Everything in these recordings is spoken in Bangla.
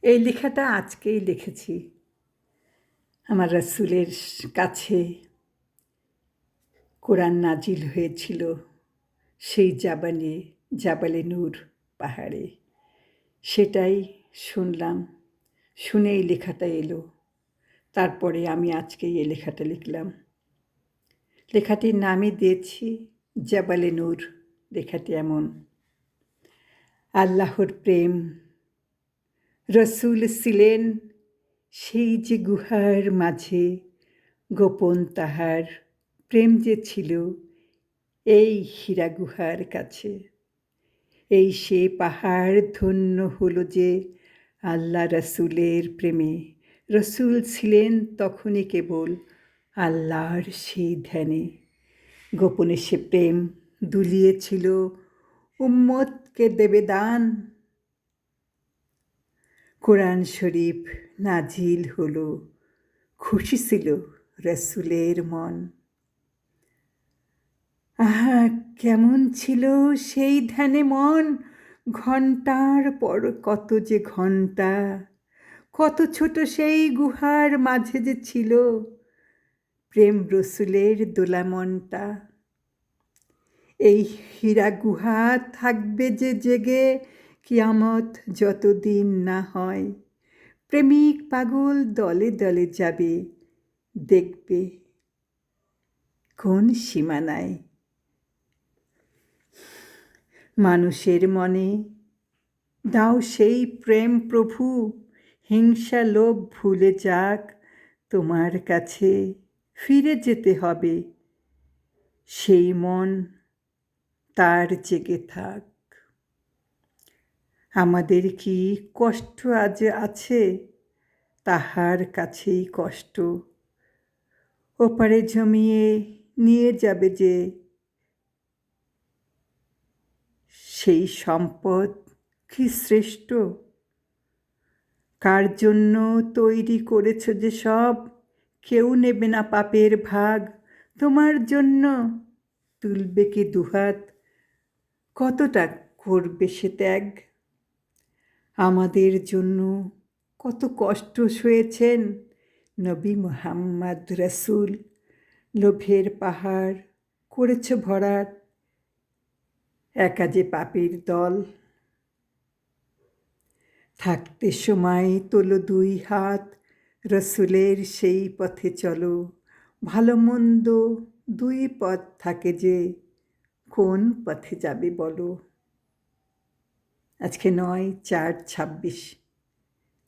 এই লেখাটা আজকেই লিখেছি। আমার রাসূলের কাছে কোরআন নাজিল হয়েছিল সেই জাবালে নূর পাহাড়ে। সেটাই শুনলাম, শুনে এই লেখাটা এলো। তারপরে আমি আজকে এই লেখাটা লিখলাম। লেখাটির নামই দিয়েছি জাবালে নূর। লেখাটি এমন: আল্লাহর প্রেম, রসূল ছিলেন সেই যে গুহার মাঝে, গোপন তাহার প্রেম যে ছিল এই হীরা গুহার কাছে। এই সে পাহাড় ধন্য হলো যে আল্লাহ রসূলের প্রেমে। রসূল ছিলেন তখনই কেবল আল্লাহর সেই ধ্যানে। গোপনে সে প্রেম দুলিয়েছিল উম্মতকে দেবে দান। কোরআন শরীফ নাজিল হলো, খুশি ছিল রসূলের মন। আহা, কেমন ছিল সেই ধ্যানে মন! ঘণ্টার পর কত যে ঘণ্টা, কত ছোট সেই গুহার মাঝে যে ছিল প্রেম রসূলের দোলা মনটা। এই হীরা গুহা থাকবে যে জেগে, কিয়ামত যতদিন না হয়। প্রেমিক পাগল দলে দলে যাবে, দেখবে কোন সীমানায়। মানুষের মনে দাও সেই প্রেম প্রভু, হিংসা লোভ ভুলে যাক। তোমার কাছে ফিরে যেতে হবে, সেই মন তার জেগে থাক। আমাদের কি কষ্ট আজ আছে, তাহার কাছেই কষ্ট। ওপারে জমিয়ে নিয়ে যাবে যে সেই সম্পদ কি শ্রেষ্ঠ। কার জন্য তৈরি করেছ যে সব, কেউ নেবে না পাপের ভাগ। তোমার জন্য তুলবে কি দুহাত, কতটা করবে সে ত্যাগ। আমাদের জন্য কত কষ্ট সয়েছেন নবী মুহাম্মদ রসূল। লোভের পাহাড় করেছ ভরাট, একা যে পাপীর দল। থাকতে সময় তোলো দুই হাত, রসূলের সেই পথে চলো। ভালো মন্দ দুই পথ থাকে যে, কোন পথে যাবে বলো। আজকে 9/4/26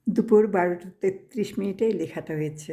দুপুর 12:33 লেখাটা হয়েছে।